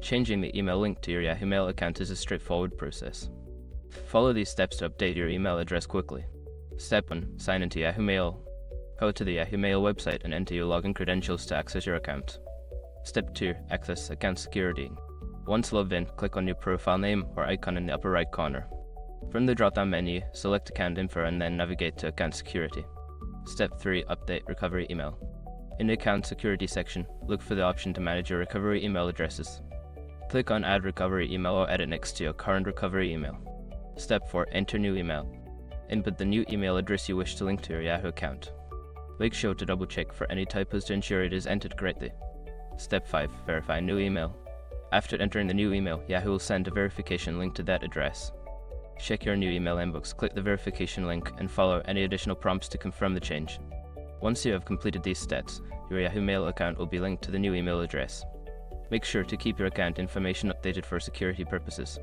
Changing the email link to your Yahoo Mail account is a straightforward process. Follow these steps to update your email address quickly. Step 1. Sign into Yahoo Mail. Go to the Yahoo Mail website and enter your login credentials to access your account. Step 2. Access account security. Once logged in, click on your profile name or icon in the upper right corner. From the drop-down menu, select Account Info and then navigate to Account Security. Step 3. Update recovery email. In the Account Security section, look for the option to manage your recovery email addresses. Click on Add Recovery Email or Edit next to your current recovery email. Step 4. Enter new email. Input the new email address you wish to link to your Yahoo account. Make sure to double-check for any typos to ensure it is entered correctly. Step 5. Verify new email. After entering the new email, Yahoo will send a verification link to that address. Check your new email inbox, click the verification link, and follow any additional prompts to confirm the change. Once you have completed these steps, your Yahoo Mail account will be linked to the new email address. Make sure to keep your account information updated for security purposes.